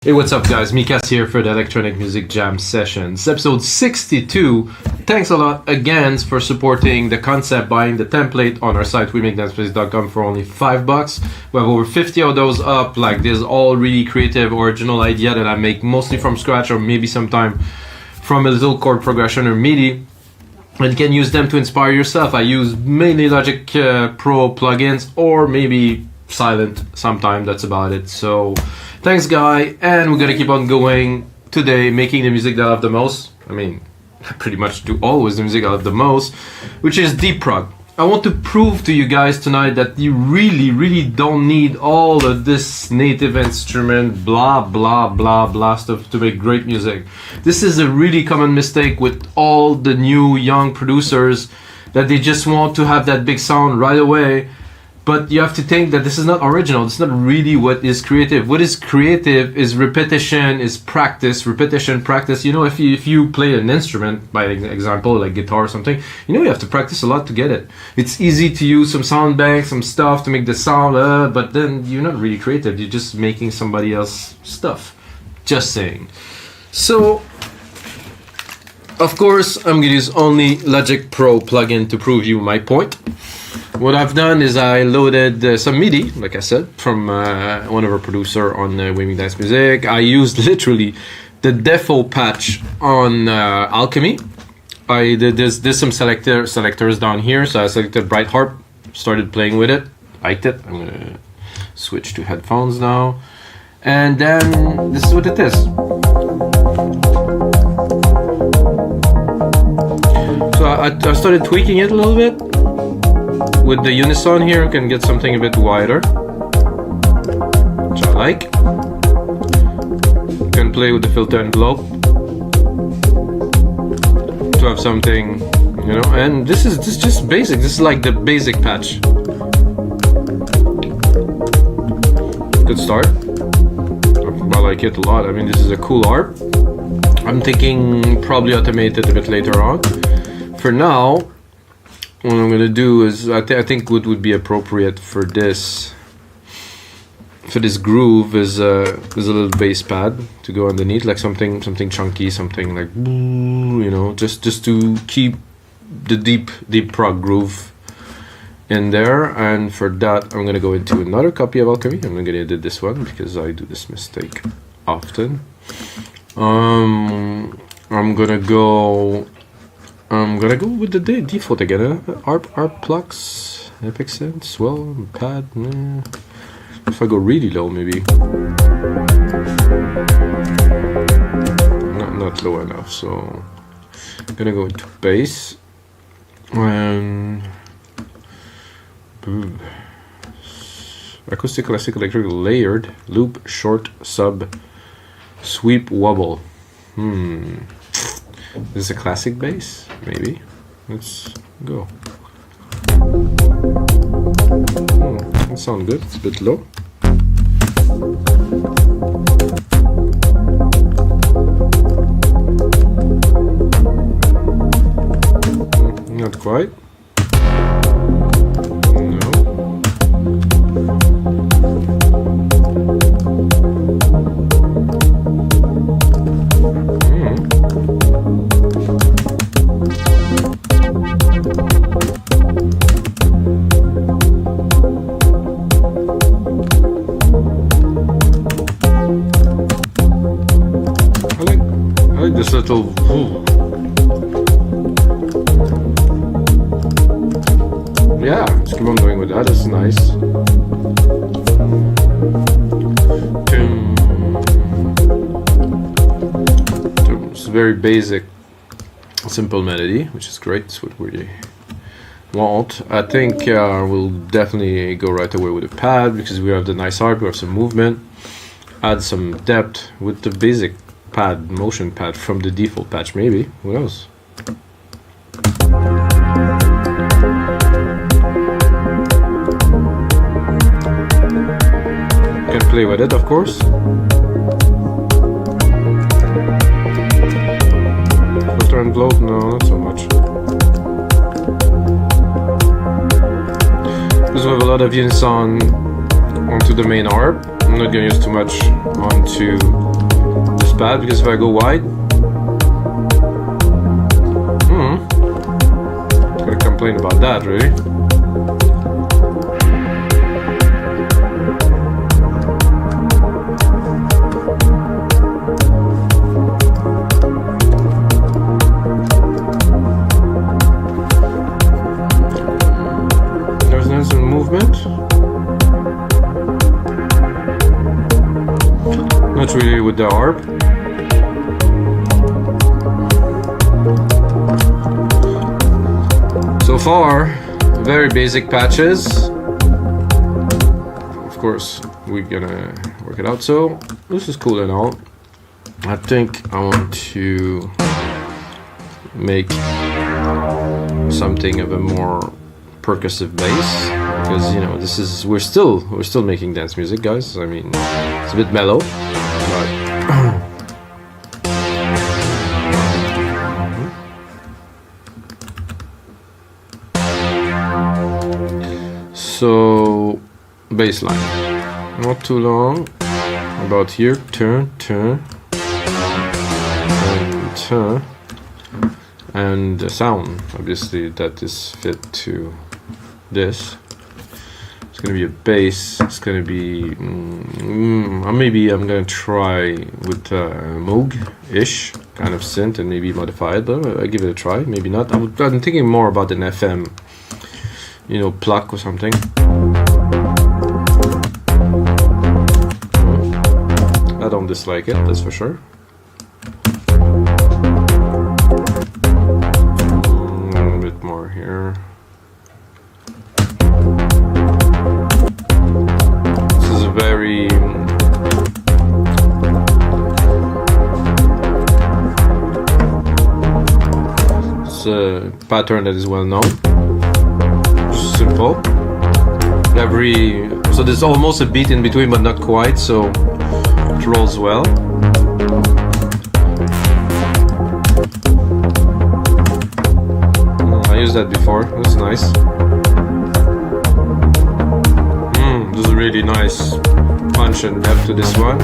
Hey, what's up guys? Mikas here for the Electronic Music Jam Sessions. Episode 62. Thanks a lot again for supporting the concept, buying the template on our site, WeMakeDancePlays.com for only $5. We have over 50 of those up. Like, there's all really creative, original idea that I make mostly from scratch or maybe sometime from a little chord progression or MIDI. And you can use them to inspire yourself. I use mainly Logic Pro plugins or maybe Silent sometime, that's about it. So thanks guy, and we're gonna keep on going today, making the music that I love the most. I mean, I pretty much do always the music I love the most, which is deep prog. I want to prove to you guys tonight that you really don't need all of this native instrument blah blah stuff to make great music. This is a really common mistake with all the new young producers, that they just want to have that big sound right away. But you have to think that this is not original. It's not really what is creative. What is creative is repetition, is practice, repetition, practice. You know, if you play an instrument, by example, like guitar or something, you know you have to practice a lot to get it. It's easy to use some sound banks, some stuff to make the sound, but then you're not really creative. You're just making somebody else's stuff. Just saying. So, of course, I'm gonna use only Logic Pro plugin to prove you my point. What I've done is I loaded some MIDI, like I said, from one of our producer on Waving Dance Music. I used literally the default patch on Alchemy. There's some selectors down here, so I selected Bright Harp, started playing with it, liked it. I'm gonna switch to headphones now, and then this is what it is. So I started tweaking it a little bit. With the unison here, you can get something a bit wider, which I like. You can play with the filter envelope to have something, you know. And this is just basic. This is like the basic patch. Good start. I like it a lot. I mean, this is a cool harp. I'm thinking probably automate it a bit later on. For now, what I'm gonna do is I think what would be appropriate for this groove is a little bass pad to go underneath, like something chunky, something like, you know, just to keep the deep prog groove in there. And for that, I'm gonna go into another copy of Alchemy. I'm gonna edit this one because I do this mistake often. I'm gonna go with the default again. Arp plucks, epic synth, swell, pad. If I go really low, maybe not low enough. So I'm gonna go into bass and acoustic, classic, electric, layered, loop, short, sub, sweep, wobble. This is a classic bass, maybe. Let's go. That sounds good. It's a bit low. Not quite. This little yeah, let's keep on going with that. It's nice. It's a very basic, simple melody, which is great. It's what we want. I think we'll definitely go right away with a pad because we have the nice harp, we have some movement, add some depth with the basic pad, motion pad from the default patch, maybe. Who knows? Can play with it, of course. Filter and bloat? No, not so much. Because we have a lot of unison onto the main harp. I'm not gonna use too much onto bad because if I go wide, gonna complain about that, really. There's some movement. Not really with the harp. So far, very basic patches. Of course, we're gonna work it out. So this is cool and all. I think I want to make something of a more percussive bass, because you know this is we're still making dance music, guys. I mean, it's a bit mellow, but so bassline, not too long, about here, turn, and the sound, obviously, that is fit to this. It's gonna be a bass. It's gonna be maybe I'm gonna try with Moog-ish kind of synth and maybe modify it, but I give it a try. Maybe not. I'm thinking more about an FM, you know, pluck or something. I don't dislike it, that's for sure. A bit more here. This is a very it's a pattern that is well known. Simple. So there's almost a beat in between, but not quite, so it rolls well. I used that before. That's nice. This is a really nice punch and depth to this one.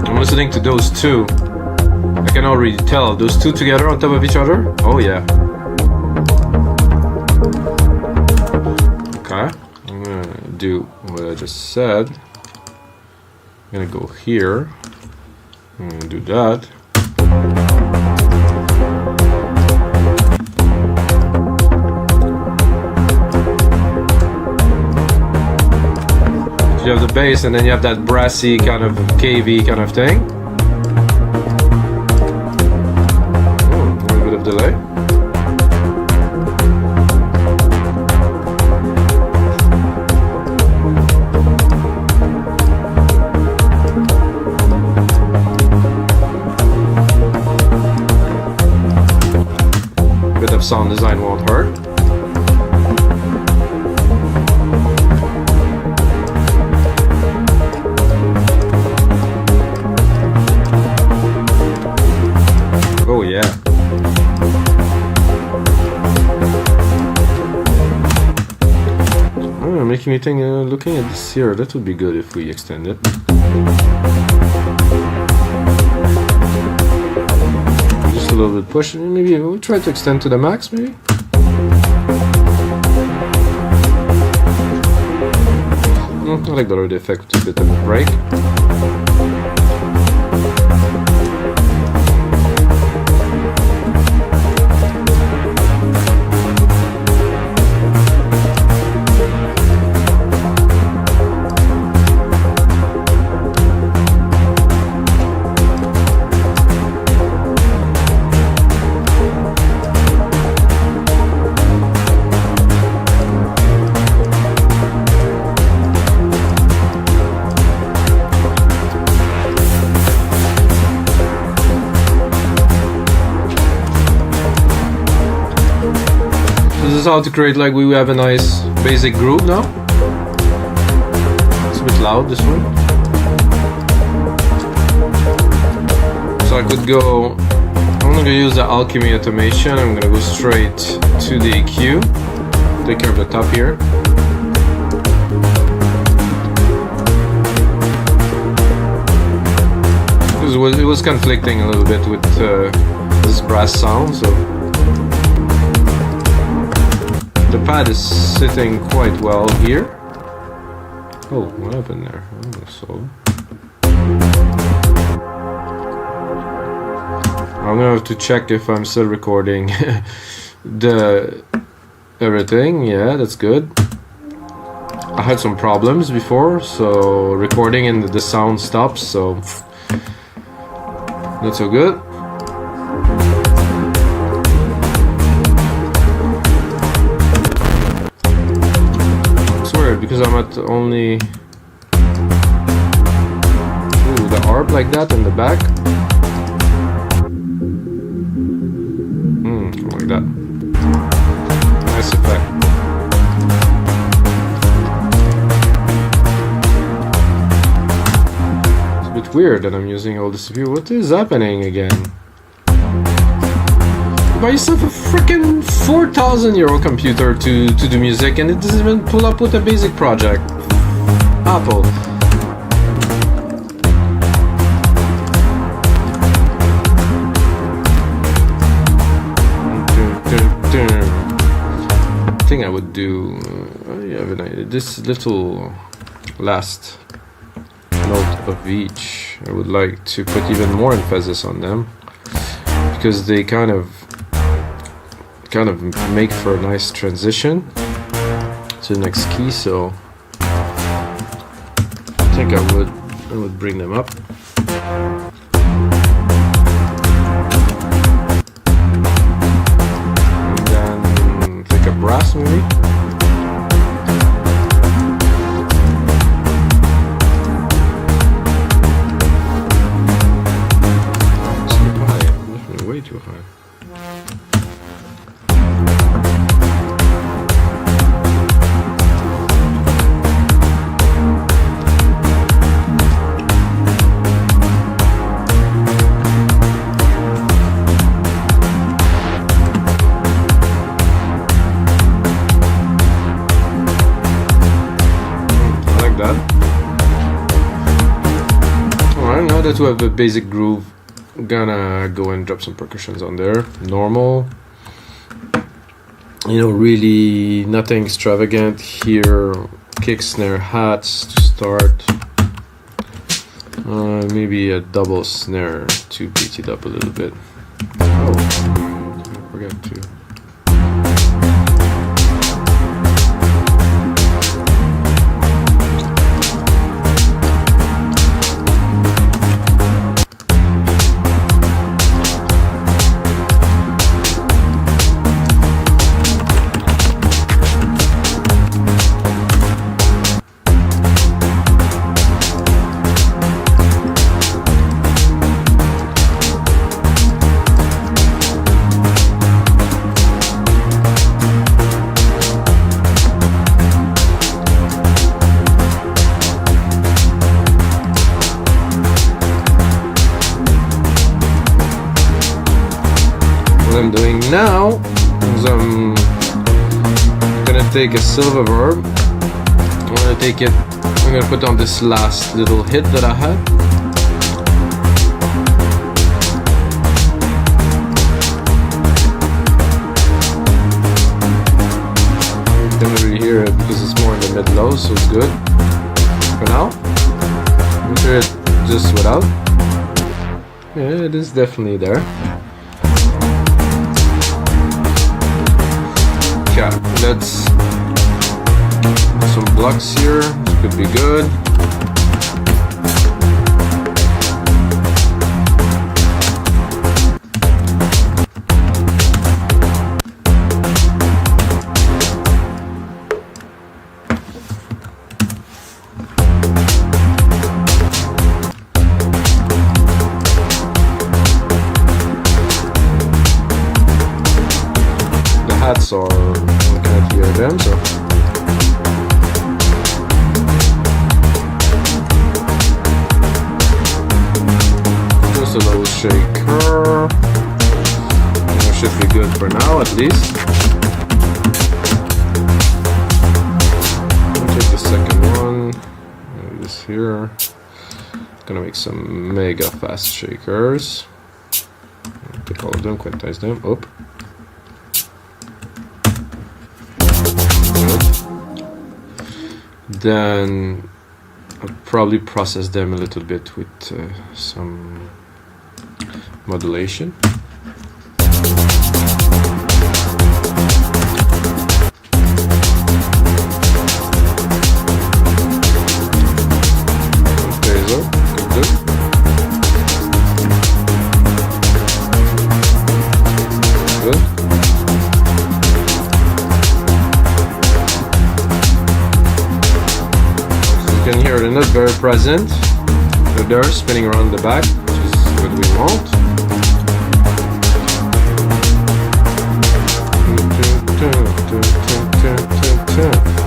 I'm listening to those two. I can already tell those two together on top of each other. Oh yeah. Okay, I'm gonna do what I just said. I'm gonna go here. I'm gonna do that. You have the bass and then you have that brassy kind of cavey kind of thing. Delay. Bit of sound design won't hurt. Oh yeah. Making me think, looking at this here, that would be good if we extend it. Just a little bit push, maybe we'll try to extend to the max, maybe? I like the other effect with a bit of a break. This is how to create, like, we have a nice basic groove now. It's a bit loud, this one. So I could go, I'm gonna use the Alchemy automation. I'm gonna go straight to the EQ. Take care of the top here. was conflicting a little bit with this brass sound, so the pad is sitting quite well here. Oh, what happened there? Oh, so I'm gonna have to check if I'm still recording everything. Yeah, that's good. I had some problems before, so recording and the sound stops, so not so good. It's weird because I'm at only the arp like that in the back. Like that. Nice effect. Weird that I'm using all this CPU. What is happening again? You buy yourself a freaking €4,000 computer to do music and it doesn't even pull up with a basic project. Apple. I think I would do this little last note of each. I would like to put even more emphasis on them because they kind of make for a nice transition to the next key. So I think I would bring them up. And then take a brass maybe. Too high. I like that. Alright, now that we have a basic groove, gonna go and drop some percussions on there. Normal, really nothing extravagant here. Kick, snare, hats to start. Maybe a double snare to beat it up a little bit. Oh, I forgot to. I'm doing now is I'm gonna take a silver verb. I'm gonna put on this last little hit that I had. Don't really hear it because it's more in the mid-low, so it's good for now. I'm sure it just without. Yeah, it is definitely there. Yeah, let's put some blocks here. This could be good. Hats are, I can't hear them, so just a little shaker. That should be good for now, at least. I'll take the second one. Maybe this here. Gonna make some mega fast shakers. Pick all of them, quantize them. Up. Then I'll probably process them a little bit with some modulation. They're not very present. They're spinning around the back, which is what we want.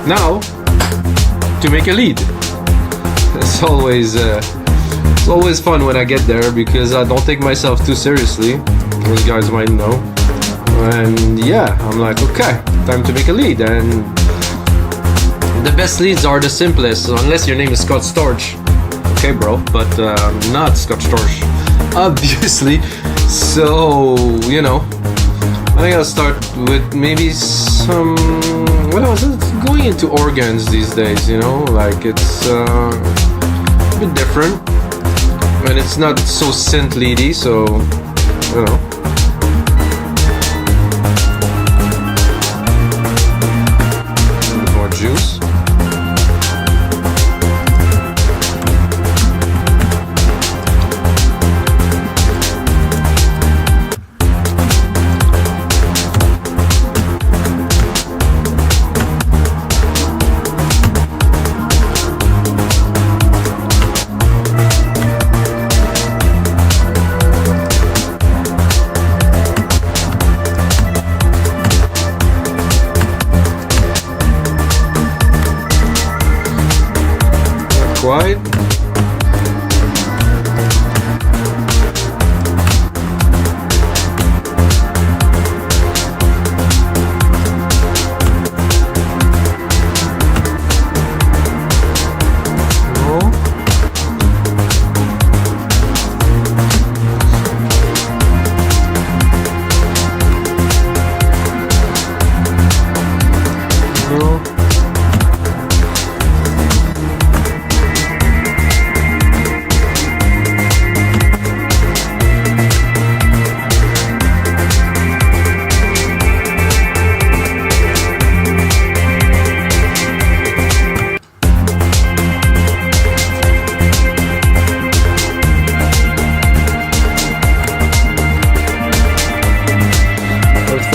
Now, to make a lead. It's always fun when I get there because I don't take myself too seriously. Those guys might know. And yeah, I'm like, okay, time to make a lead. And the best leads are the simplest, unless your name is Scott Storch. Okay, bro, but not Scott Storch, obviously. So, you know, I think I'll start with maybe some. What else? It's going into organs these days, you know, like it's a bit different, and it's not so synth leady, so, you know. A bit more juice. Quite.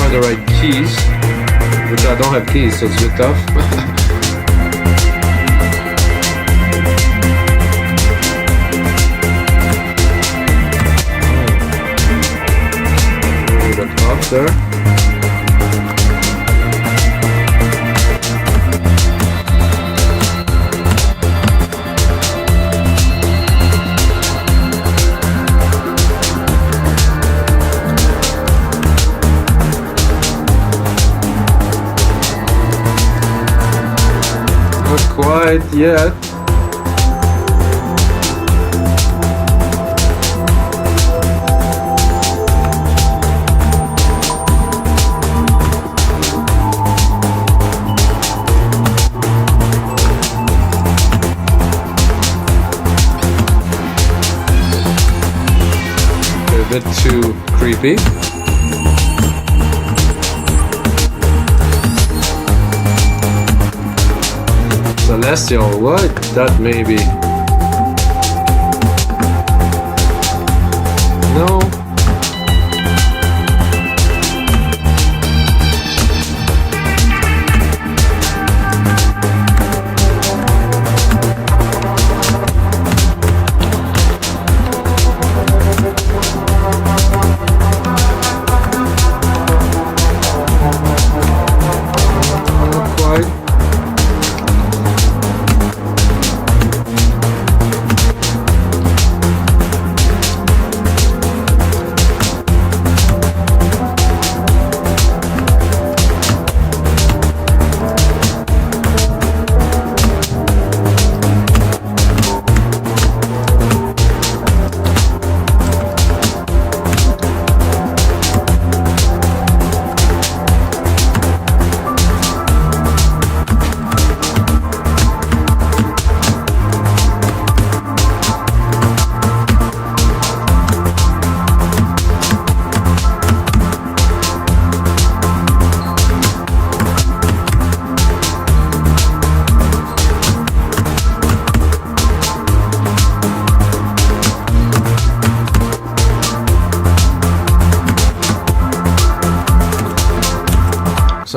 The right keys, which I don't have keys, so it's a bit tough. That up there. Quite yet. A bit too creepy. Celestial, what? That maybe. No.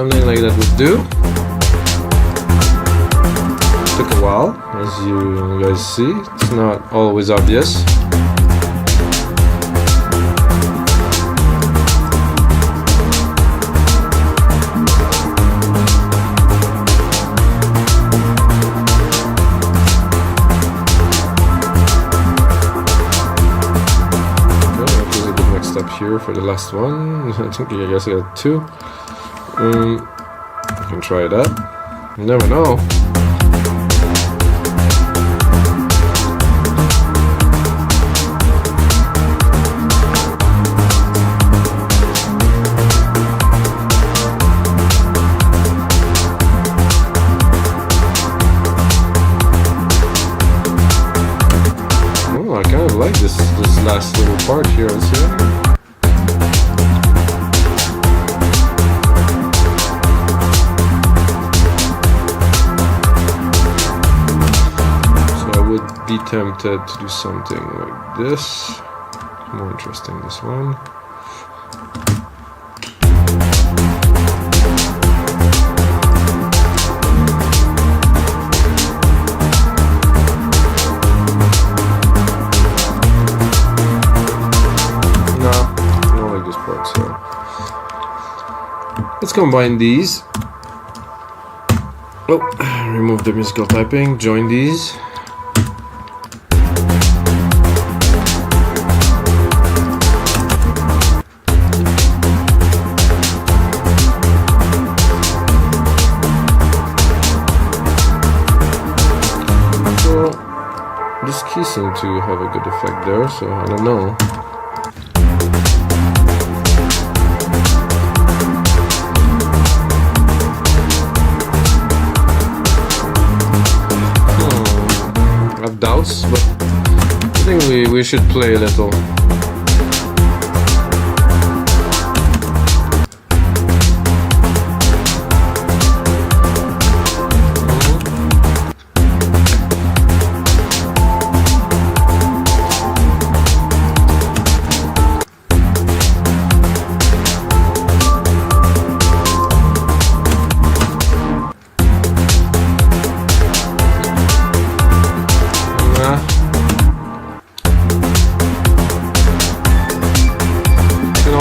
something like that would do. Took a while, as you guys see. It's not always obvious. Here for the last one. I guess I got 2. I can try that. You never know. Oh, I kind of like this last little part here. See? Be tempted to do something like this. More interesting, this one. No, I don't like this part, so let's combine these. Oh, remove the musical typing, join these. This key seemed to have a good effect there, so I don't know. I have doubts, but I think we should play a little.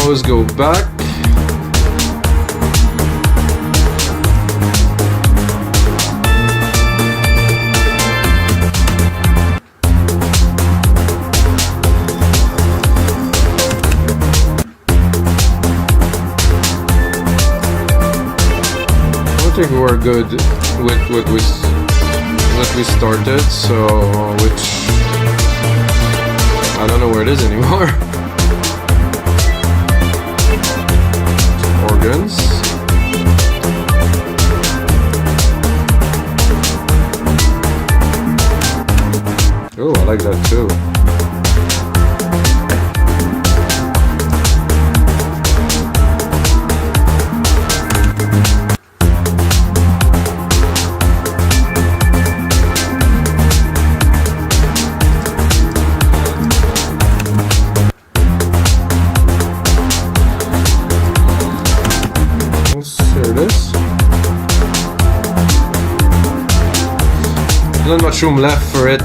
Always go back. I think we're good with what we started, so which I don't know where it is anymore. Organs. Oh, I like that too. Not much room left for it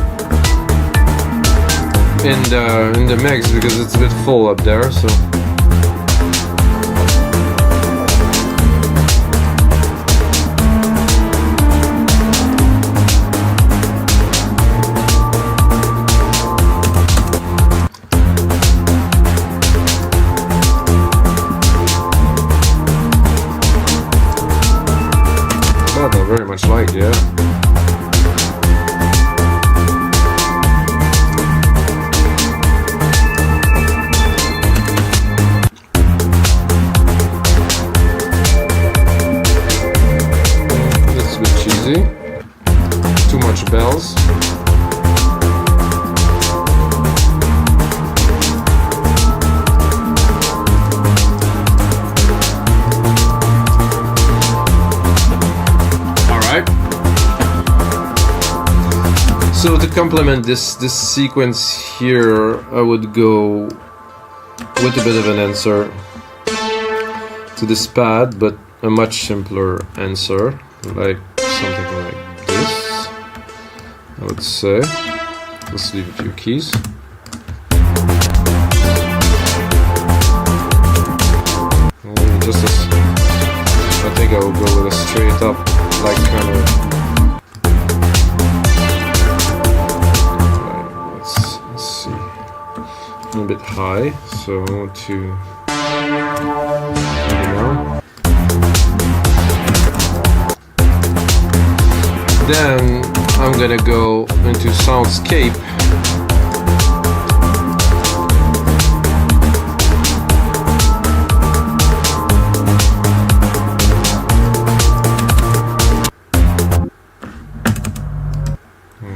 in the mix because it's a bit full up there, so that I very much like, yeah. Too much bells. Alright. So to complement this sequence here, I would go with a bit of an answer to this pad, but a much simpler answer, like something like this, I would say. Let's leave a few keys. Just as, I think I will go with a straight up, like kind of. Right, let's see. A little bit high, so I want to. Then I'm gonna go into soundscape.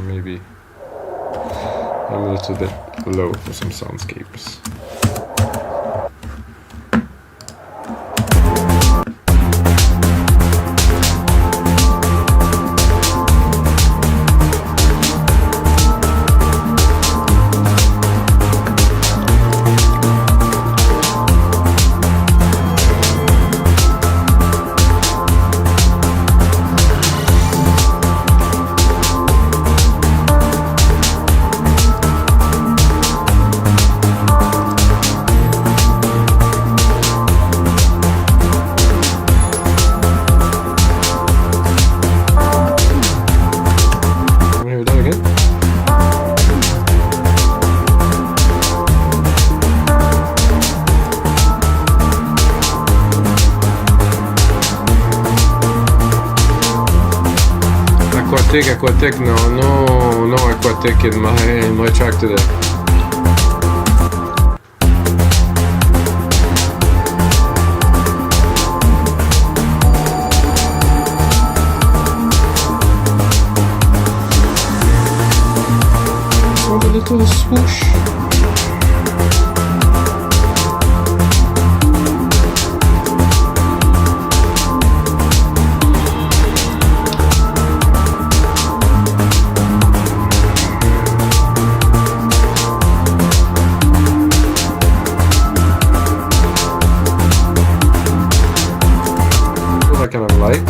Maybe I'm a little bit low for some soundscapes. Aquatic, no aquatic in my track today. Oh, a little swoosh. Kind of light.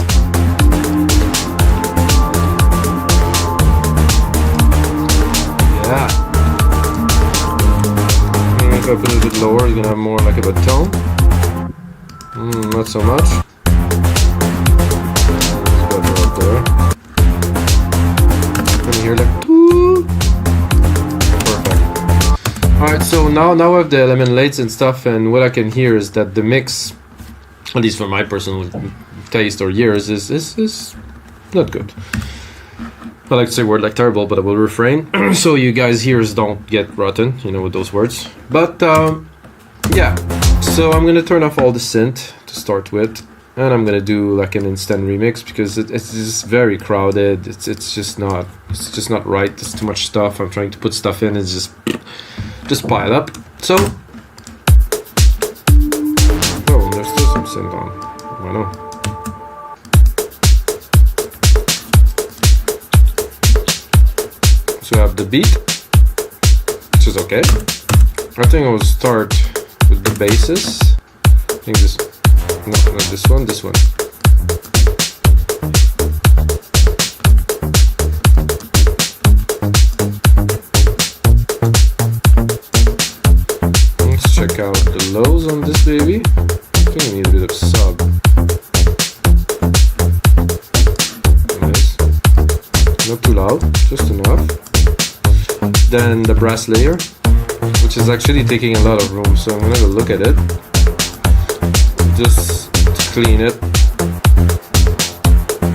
Yeah. If I put it a bit lower, it's gonna have more like a tone. Not so much. It's better up there. Can you hear like doo? Perfect. Alright, so now I have the element lights and stuff, and what I can hear is that the mix, at least for my personal taste or years, is not good. I like to say word like terrible, but I will refrain. So you guys ears don't get rotten, you know, with those words. But yeah, so I'm gonna turn off all the synth to start with, and I'm gonna do like an instant remix because it's just very crowded. It's just not right. There's too much stuff. I'm trying to put stuff in. It's just pile up. So oh, there's still some synth on. I know. So I have the beat, which is okay. I think I will start with the basses. I think this, no, not this one, this one. Let's check out the lows on this baby. I think I need a bit of sub. Nice. Not too loud, just enough. Then the brass layer, which is actually taking a lot of room, so I'm gonna have a look at it just to clean it.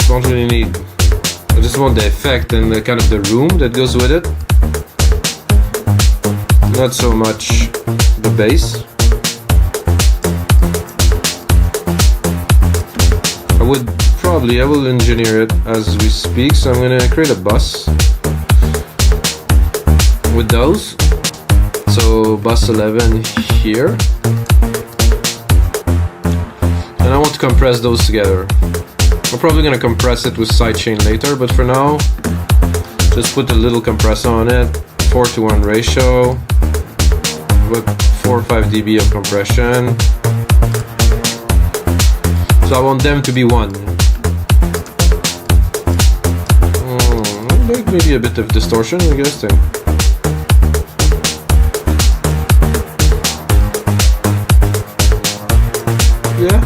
Don't really need, I just want the effect and the kind of the room that goes with it, not so much the bass. I will engineer it as we speak, so I'm gonna create a bus with those. So bus 11 here, and I want to compress those together. I'm probably gonna compress it with sidechain later, but for now just put a little compressor on it, 4:1 ratio with 4 or 5 dB of compression. So I want them to be one. Maybe a bit of distortion, I guess. Then. Yeah,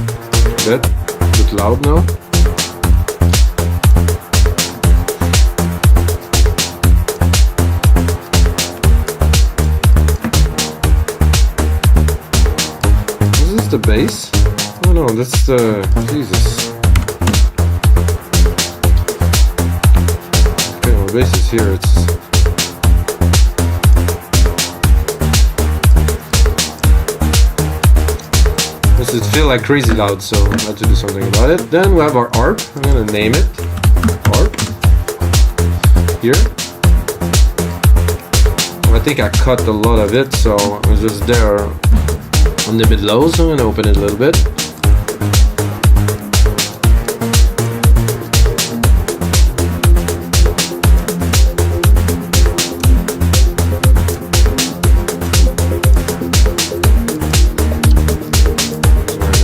a bit loud now. Is this the bass? Oh no, that's the Jesus. Okay, well, the bass is here. It feels like crazy loud, so I had to do something about it. Then we have our arp. I'm gonna name it arp here. I think I cut a lot of it, so it was just there on the mid low. So I'm gonna open it a little bit.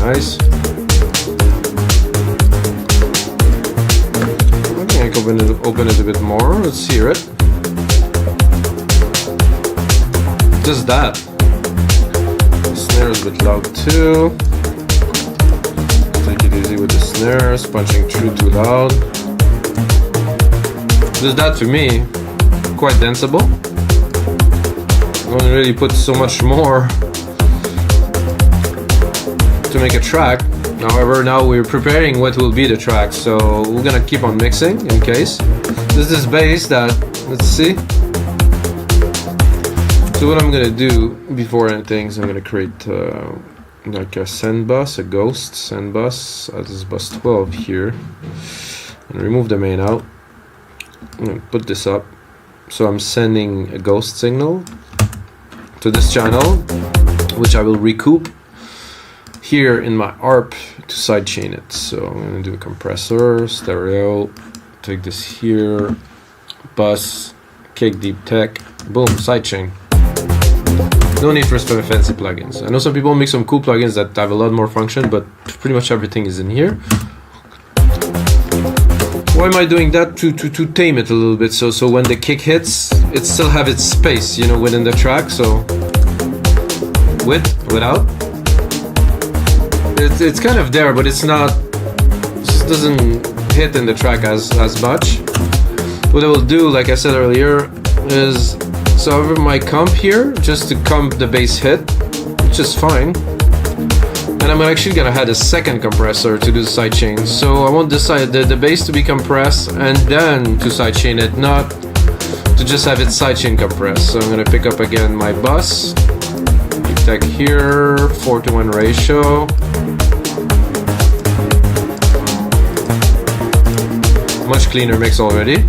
Nice. I think I can open it a bit more. Let's hear it. Just that. The snare is a bit loud too. Take it easy with the snares, punching through too loud. Just that to me, quite danceable. I don't really put so much more to make a track. However, now we're preparing what will be the track, so we're gonna keep on mixing in case. There's this bass that, let's see. So what I'm gonna do before anything is I'm gonna create like a send bus, a ghost send bus. This is bus 12 here, and remove the main out. I'm gonna put this up, so I'm sending a ghost signal to this channel, which I will recoup here in my arp to sidechain it. So I'm gonna do a compressor, stereo, take this here, bus, kick, deep tech, boom, sidechain. No need for fancy plugins. I know some people make some cool plugins that have a lot more function, but pretty much everything is in here. Why am I doing that? To tame it a little bit, so when the kick hits, it still have its space, you know, within the track. So without. It's kind of there, but it's not. It just doesn't hit in the track as much. What I will do, like I said earlier, is so over my comp here, just to comp the bass hit, which is fine. And I'm actually gonna add a second compressor to do the sidechain. So I want the bass to be compressed and then to sidechain it, not to just have it sidechain compressed. So I'm gonna pick up again my bus, tech here, 4:1 ratio. Much cleaner mix already.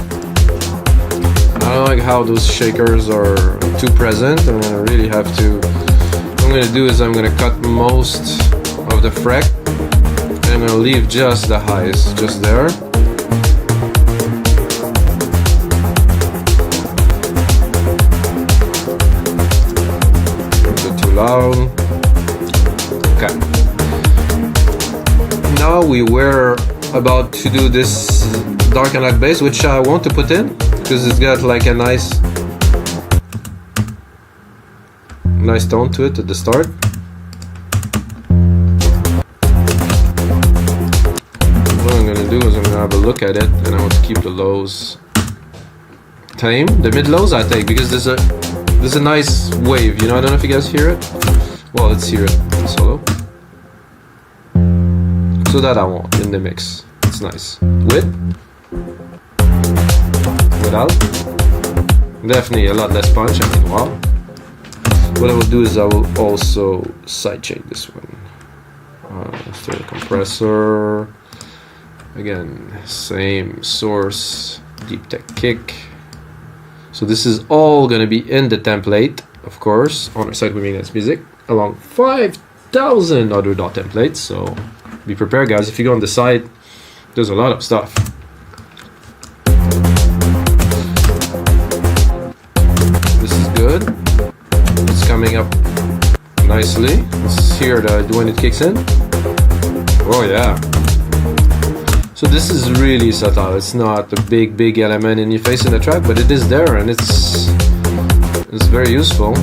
I don't like how those shakers are too present. I'm gonna really have to. What I'm gonna do is I'm gonna cut most of the freq and I'm gonna leave just the highs, just there. A bit too loud. Okay. Now we were about to do this dark and light bass, which I want to put in because it's got like a nice tone to it at the start. What I'm gonna do is I'm gonna have a look at it, and I want to keep the lows tame. The mid lows I take because there's a nice wave, you know. I don't know if you guys hear it. Well, let's hear it solo. So that I want in the mix. It's nice. Without. Definitely a lot less punch. I mean, wow. What I will do is I will also sidechain this one. Stereo compressor. Again, same source, deep tech kick. So this is all gonna be in the template, of course, on our site with Mikas Music, along 5,000 other dot templates. So be prepared, guys. If you go on the site, there's a lot of stuff. This is good. It's coming up nicely. Let's hear when it kicks in. Oh yeah. So this is really subtle. It's not a big element in your face in the track, but it is there, and it's very useful.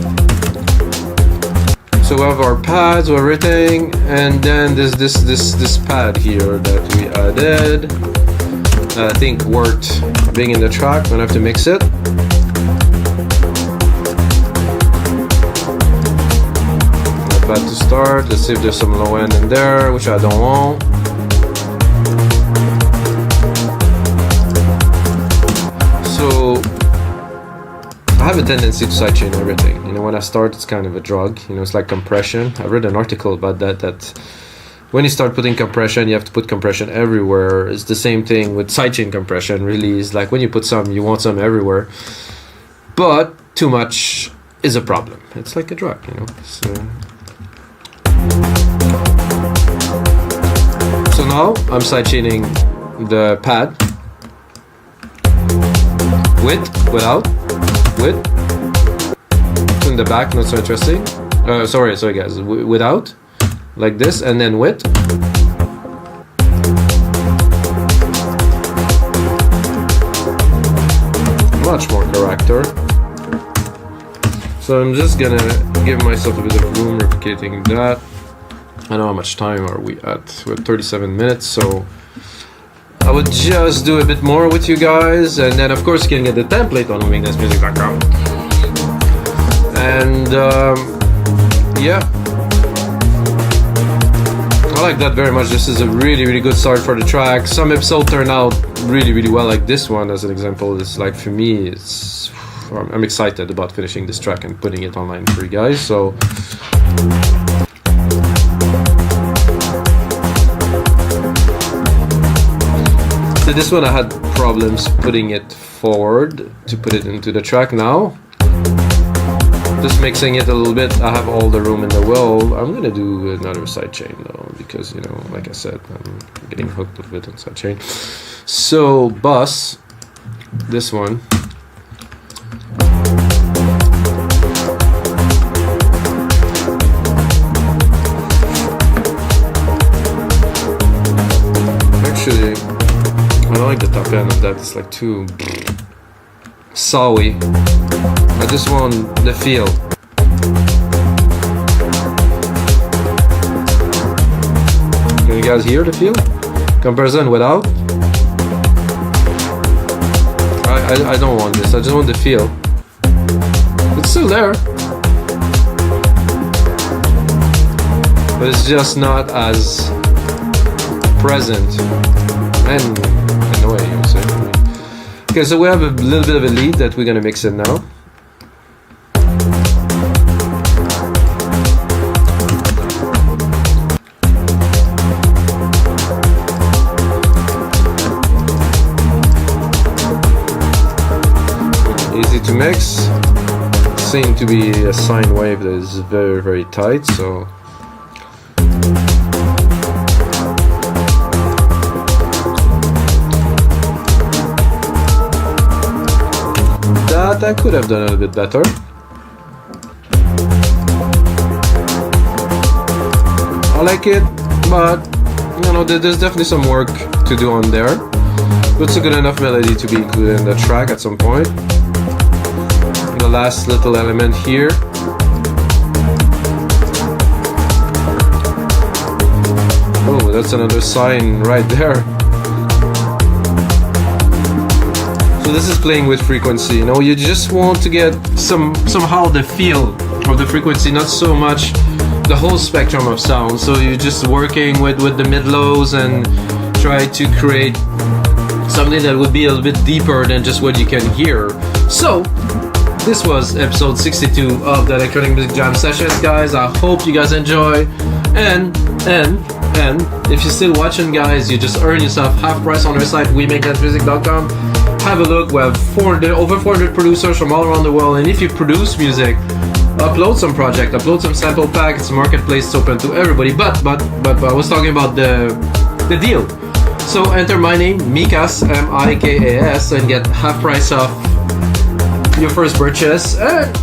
So we have our pads, everything, and then there's this pad here that we added. I think worked being in the track. I'm gonna have to mix it. Not bad to start. Let's see if there's some low end in there, which I don't want. So I have a tendency to sidechain everything. You know, when I start, it's kind of a drug. You know, it's like compression. I read an article about that when you start putting compression, you have to put compression everywhere. It's the same thing with sidechain compression, really. It's like when you put some, you want some everywhere. But too much is a problem. It's like a drug, you know. So now I'm sidechaining the pad. With, without, with. In the back, not so interesting. Sorry guys, without. Like this, and then with. Much more character. So I'm just gonna give myself a bit of room replicating that. I don't know how much time are we at. We're at 37 minutes, so I would just do a bit more with you guys, and then of course you can get the template on wingdance.music.com. And yeah. I like that very much. This is a really good start for the track. Some episodes turn out really well, like this one as an example. It's like, for me, I'm excited about finishing this track and putting it online for you guys. So this one I had problems putting it forward to put it into the track. Now just mixing it a little bit, I have all the room in the world. I'm gonna do another sidechain though, because, you know, like I said, I'm getting hooked a little bit on sidechain. So bus, this one. Actually, I don't like the top end of that. It's like too sawy. I just want the feel. Can you guys hear the feel? Comparison without? I don't want this. I just want the feel. It's still there, but it's just not as present. And in a way, you say. Okay, so we have a little bit of a lead that we're gonna mix in now. Easy to mix. Seems to be a sine wave that is very tight, so that I could have done a little bit better. I like it, but you know, there's definitely some work to do on there. But it's a good enough melody to be included in the track at some point. The last little element here. Oh, that's another sign right there. So this is playing with frequency. You know, you just want to get somehow the feel of the frequency, not so much the whole spectrum of sound. So you're just working with the mid-lows and try to create something that would be a little bit deeper than just what you can hear. So this was episode 62 of the Electronic Music Jam Sessions, guys. I hope you guys enjoy. And if you're still watching, guys, you just earn yourself half price on our site, wemakethatmusic.com. Have a look. We have over 400 producers from all around the world. And if you produce music, upload some project, upload some sample pack. It's a marketplace, it's open to everybody. But I was talking about the deal. So enter my name, Mikas, M-I-K-A-S, and get half price off your first purchase.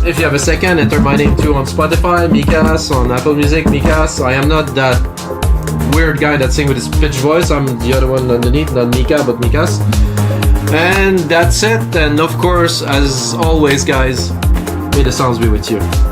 If you have a second, enter my name too on Spotify, Mikas, on Apple Music, Mikas. I am not that weird guy that sings with his pitch voice. I'm the other one underneath, not Mika, but Mikas. And that's it. And of course, as always, guys, may the sounds be with you.